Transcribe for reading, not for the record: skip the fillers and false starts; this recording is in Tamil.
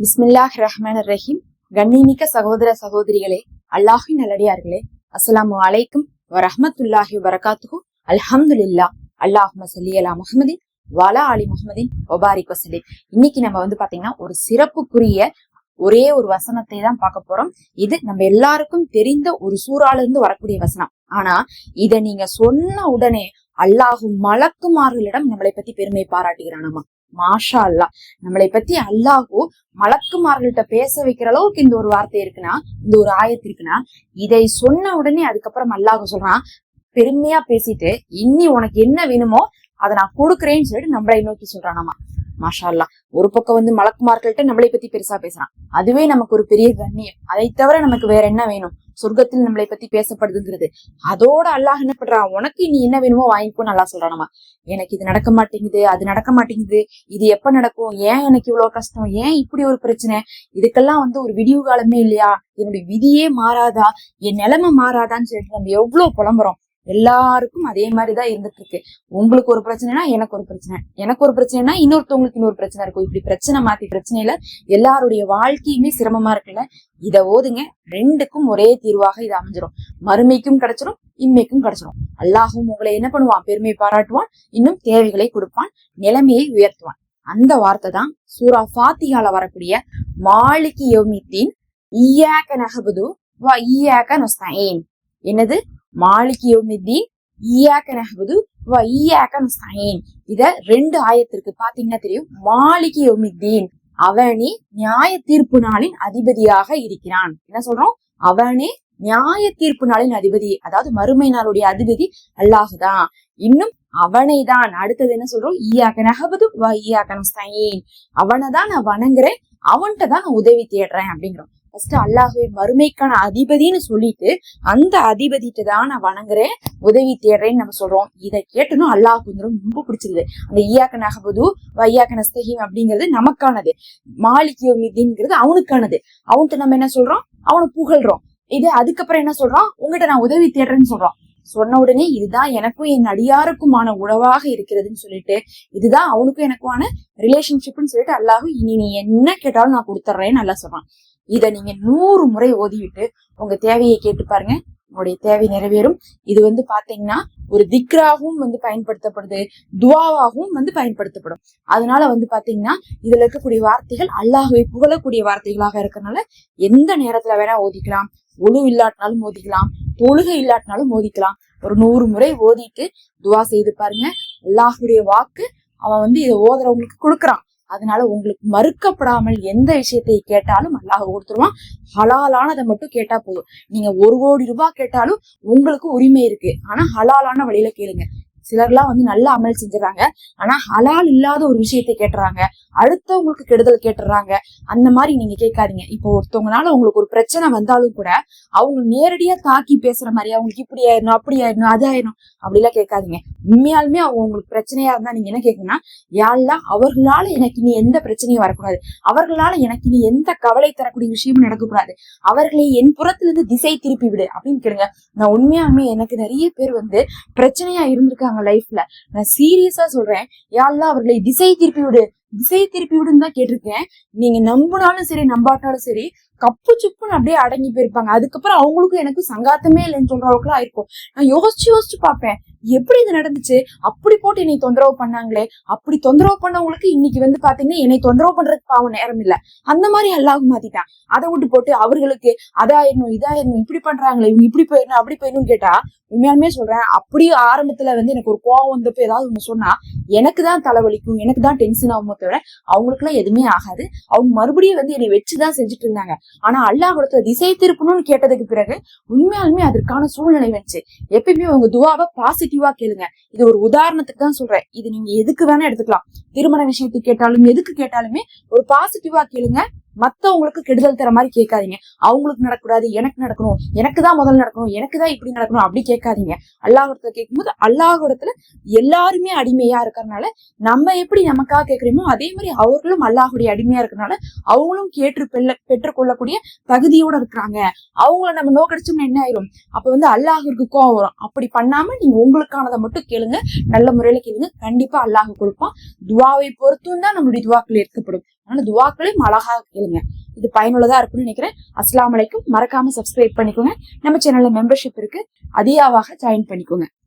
பிஸ்மில்லாஹ் ரஹ்மான் ரஹீம். கண்ணிமிக்க சகோதர சகோதரிகளே, அல்லாஹின் நல்லடியார்களே, அஸ்ஸலாமு அலைக்கும் வரஹ்மத்துல்லாஹி வபரகாத்துஹு. அல்ஹம்துலில்லாஹ். அல்லாஹும்ம ஸல்லி அலா முஹம்மதின் வஅலா ஆலி முஹம்மதின் வபாரிக் வஸல்லிம். இன்னைக்கு நம்ம பாத்தீங்கன்னா ஒரு சிறப்புக்குரிய ஒரே ஒரு வசனத்தை தான் பார்க்க போறோம். இது நம்ம எல்லாருக்கும் தெரிந்த ஒரு சூறால இருந்து வரக்கூடிய வசனம். ஆனா இத நீங்க சொன்ன உடனே அல்லாஹு மலக்குமார்களிடம் நம்மளை பத்தி பெருமை பாராட்டுகிறானாமா. மாஷா அல்லா, நம்மளை பத்தி அல்லாஹு மலக்குமார்கள்ட்ட பேச வைக்கிற அளவுக்கு இந்த ஒரு வார்த்தை இருக்குன்னா, இந்த ஒரு ஆயத்து இருக்குன்னா, இதை சொன்ன உடனே அதுக்கப்புறம் அல்லாஹு சொல்றான், பெருமையா பேசிட்டு இன்னி உனக்கு என்ன வேணுமோ அதை நான் கொடுக்குறேன்னு சொல்லிட்டு நம்மளை நோக்கி சொல்றானாமா. மாஷா அல்லா. ஒரு பக்கம் மலக்குமார்கள்ட்ட நம்மளை பத்தி பெருசா பேசுறான், அதுவே நமக்கு ஒரு பெரிய கண்ணியம். அதை தவிர நமக்கு வேற என்ன வேணும்? சொர்க்கத்தில் நம்மளை பத்தி பேசப்படுதுங்கிறது. அதோட அல்லாஹ் என்ன பண்றான், உனக்கு நீ என்ன வேணுமோ வாங்கிக்கோ நல்லா சொல்றானாமா. எனக்கு இது நடக்க மாட்டேங்குது, அது நடக்க மாட்டேங்குது, இது எப்ப நடக்கும், ஏன் எனக்கு இவ்வளவு கஷ்டம், ஏன் இப்படி ஒரு பிரச்சனை, இதுக்கெல்லாம் ஒரு விடிவு காலமே இல்லையா, என்னுடைய விதியே மாறாதா, என் நிலைமை மாறாதான்னு சொல்லிட்டு நம்ம எவ்வளவு புலம்புறோம். எல்லாருக்கும் அதே மாதிரிதான் இருந்துட்டு இருக்கு. உங்களுக்கு ஒரு பிரச்சனைனா எனக்கு ஒரு பிரச்சனை, எனக்கு ஒரு பிரச்சனைனா இன்னொருத்தவங்களுக்கு இன்னொரு பிரச்சனை இருக்கும். இப்படி பிரச்சனை மாத்தி பிரச்சனையில எல்லாருடைய வாழ்க்கையுமே சிரமமா இருக்குல்ல. இத ஓதுங்க, ரெண்டுக்கும் ஒரே தீர்வாக இது அமைஞ்சிரும். மறுமைக்கும் கிடைச்சிடும், இம்மைக்கும் கிடைச்சிடும். அல்லாஹும் உங்களை என்ன பண்ணுவான், பெருமை பாராட்டுவான், இன்னும் தேவைகளை கொடுப்பான், நிலைமையை உயர்த்துவான். அந்த வார்த்தை தான் சூரா ஃபாத்திஹால வரக்கூடிய மாலிகி யௌமித்தீன் இய்யாக நஅபுது வ இய்யாக நஸ்தஈன். என்னது? மாலிகி யௌமித்தீன் இய்யாக நஅபுது வ இய்யாக நஸ்தஈன். இத ரெண்டு ஆயத்திற்கு பாத்தீங்கன்னா தெரியும். மாலிகி யௌமித்தீன், அவனே நியாய தீர்ப்பு நாளின் அதிபதியாக இருக்கிறான். என்ன சொல்றோம்? அவனே நியாய தீர்ப்பு நாளின் அதிபதி, அதாவது மறுமை நாளுடைய அதிபதி அல்லாஹுதான். இன்னும் அவனை தான் அடுத்தது என்ன சொல்றோம், ஈயாக நஅபுது வ ஈயாக நஸ்தஈன், அவனைதான் நான் வணங்குறேன், அவன்கிட்ட தான் நான் உதவி தேடுறேன் அப்படிங்கிறோம். ஃபர்ஸ்ட் அல்லாஹுவை மறுமைக்கான அதிபதினு சொல்லிட்டு அந்த அதிபதிட்ட தான் நான் வணங்குறேன், உதவி தேடுறேன்னு நம்ம சொல்றோம். இதை கேட்டனும் அல்லாஹுக்கு ரொம்ப பிடிச்சிருது. அந்த ஈயாக நஅபுது வ ஈயாக நஸ்தஈன் அப்படிங்கிறது நமக்கானது, மாலிகி யௌமித்தீன்ங்கிறது அவனுக்கானது. அவன்கிட்ட நம்ம என்ன சொல்றோம், அவனை புகழ்றோம். இது அதுக்கப்புறம் என்ன சொல்றோம், உங்ககிட்ட நான் உதவி தேடுறேன்னு சொல்றோம். சொன்ன உடனே இதுதான் எனக்கும் என் அடியாருக்குமான உறவாக இருக்கிறதுன்னு சொல்லிட்டு, இதுதான் அவனுக்கும் எனக்குமான ரிலேஷன்ஷிப்னு சொல்லிட்டு அல்லாஹ் இனி நீ என்ன கேட்டாலும் நான் கொடுத்துட்றேன்னு நல்லா சொல்றான். இத நீங்க 100 முறை ஓதிவிட்டு உங்க தேவையை கேட்டு பாருங்க, உங்களுடைய தேவை நிறைவேறும். இது பாத்தீங்கன்னா ஒரு திக்ராகவும் பயன்படுத்தப்படுது, துவாவாகவும் பயன்படுத்தப்படும். அதனால பாத்தீங்கன்னா இதுல இருக்கக்கூடிய வார்த்தைகள் அல்லாஹுவை புகழக்கூடிய வார்த்தைகளாக இருக்கறனால எந்த நேரத்துல வேணா ஓதிக்கலாம். ஒழு இல்லாட்டினாலும் ஓதிக்கலாம், தொழுகை இல்லாட்டினாலும் ஓதிக்கலாம். ஒரு 100 முறை ஓதிட்டு துவா செய்து பாருங்க. அல்லாஹுடைய வாக்கு அவன் இதை ஓதுறவங்களுக்கு கொடுக்கறான். அதனால உங்களுக்கு மறுக்கப்படாமல் எந்த விஷயத்தை கேட்டாலும் அல்லாஹ் கொடுத்துருவான். ஹலாலானதை மட்டும் கேட்டா போதும். நீங்க 1 கோடி ரூபாய் கேட்டாலும் உங்களுக்கு உரிமை இருக்கு. ஆனா ஹலாலான வழியில கேளுங்க. சிலர்லாம் நல்ல அமல் செஞ்சுறாங்க, ஆனா ஹலால் இல்லாத ஒரு விஷயத்தை கேட்டுறாங்க, அடுத்தவங்களுக்கு கெடுதல் கேட்டுறாங்க. அந்த மாதிரி நீங்க கேட்காதீங்க. இப்போ ஒருத்தவங்கனால உங்களுக்கு ஒரு பிரச்சனை வந்தாலும் கூட அவங்க நேரடியா தாக்கி பேசுற மாதிரி, அவங்களுக்கு இப்படி ஆயிடணும், அப்படி ஆயிடணும், அது ஆயிடணும் அப்படிலாம் கேட்காதீங்க. உண்மையாலுமே அவங்க உங்களுக்கு பிரச்சனையா இருந்தா நீங்க என்ன கேட்கணும்னா, யா அல்லாஹ் அவர்களால எனக்கு இனி எந்த பிரச்சனையும் வரக்கூடாது, அவர்களால எனக்கு இனி எந்த கவலை தரக்கூடிய விஷயமும் நடக்கக்கூடாது, அவர்களை என் புறத்துல இருந்து திசை திருப்பி விடு அப்படின்னு கேளுங்க. நான் உண்மையாலுமே எனக்கு நிறைய பேர் பிரச்சனையா இருந்திருக்காங்க லைஃப்ல. நான் சீரியஸா சொல்றேன், யா அல்லாஹ் அவர்களை திசை திருப்பி விடு, திசை திருப்பி விடுன்னு தான் கேட்டிருக்கேன். நீங்க நம்பினாலும் சரி நம்பாட்டாலும் சரி கப்பு சுப்புன்னு அப்படியே அடங்கி போயிருப்பாங்க. அதுக்கப்புறம் அவங்களுக்கும் எனக்கு சங்காத்தமே இல்லைன்னு சொல்றவங்களும் ஆயிருக்கும். நான் யோசிச்சு பார்ப்பேன், எப்படி இது நடந்துச்சு, அப்படி போட்டு என்னை தொந்தரவு பண்ணாங்களே, அப்படி தொந்தரவு பண்ணவங்களுக்கு இன்னைக்கு பாத்தீங்கன்னா என்னை தொந்தரவு பண்றதுக்கு பாவம் நேரம் இல்ல, அந்த மாதிரி அல்லாஹ் மாத்திட்டான். அதை விட்டு போட்டு அவர்களுக்கு அதாயிரணும் இதாயிரணும், இப்படி பண்றாங்களே, இவங்க இப்படி போயிடணும் அப்படி போயிடணும்னு கேட்டா உண்மையாலுமே சொல்றேன், அப்படியே ஆரம்பத்துல எனக்கு ஒரு கோவம் வந்தப்ப ஏதாவது ஒண்ணு சொன்னா எனக்கு தான் தலைவலிக்கும், எனக்கு தான் டென்ஷன் ஆகுமோ தவிர அவங்களுக்கு எல்லாம் எதுவுமே ஆகாது. அவங்க மறுபடியும் என்னை வச்சுதான் செஞ்சுட்டு இருந்தாங்க. ஆனா அல்லாஹ்விடத்துல திசை திருப்பணும்னு கேட்டதுக்கு பிறகு உண்மையாலுமே அதற்கான சூழ்நிலை வந்துச்சு. எப்பயுமே உங்க துவாவை பாசிட்டிவா கேளுங்க. இது ஒரு உதாரணத்துக்கு தான் சொல்றேன். இது நீங்க எதுக்கு வேணா எடுத்துக்கலாம். திருமண விஷயத்துக்கு கேட்டாலும் எதுக்கு கேட்டாலுமே ஒரு பாசிட்டிவா கேளுங்க. மத்தவங்களுக்கு கெடுதல் தர மாதிரி கேட்காதீங்க. அவங்களுக்கு நடக்கூடாது, எனக்கு நடக்கணும், எனக்கு தான் முதல்ல நடக்கணும், எனக்கு தான் இப்படி நடக்கணும் அப்படி கேட்காதீங்க. அல்லாஹ்விடத்துல கேட்கும்போது அல்லாஹ்விடத்துல எல்லாருமே அடிமையா இருக்கறனால நம்ம எப்படி நமக்காக கேட்கிறோமோ அதே மாதிரி அவர்களும் அல்லாஹுடைய அடிமையா இருக்கறனால அவங்களும் பெற்றுக்கொள்ளக்கூடிய தகுதியோட இருக்கிறாங்க. அவங்கள நம்ம நோக்கடிச்சோம்னா என்ன ஆயிரும், அப்ப அல்லாஹுக்கு கோவம் வரும். அப்படி பண்ணாம நீங்க உங்களுக்கானதை மட்டும் கேளுங்க, நல்ல முறையில கேளுங்க, கண்டிப்பா அல்லாஹ் கொடுப்பான். துவாவை பொறுத்தும் தான் நம்மளுடைய துவாக்கள் ஏற்கப்படும். அதனால துவாக்களையும் அழகா கேளுங்க. இது பயனுள்ளதா இருக்கும்னு நினைக்கிறேன். அஸ்ஸலாமு அலைக்கும். மறக்காம சப்ஸ்கிரைப் பண்ணிக்கோங்க. நம்ம சேனல்ல மெம்பர்ஷிப் இருக்கு, அதியாவாக ஜாயின் பண்ணிக்கோங்க.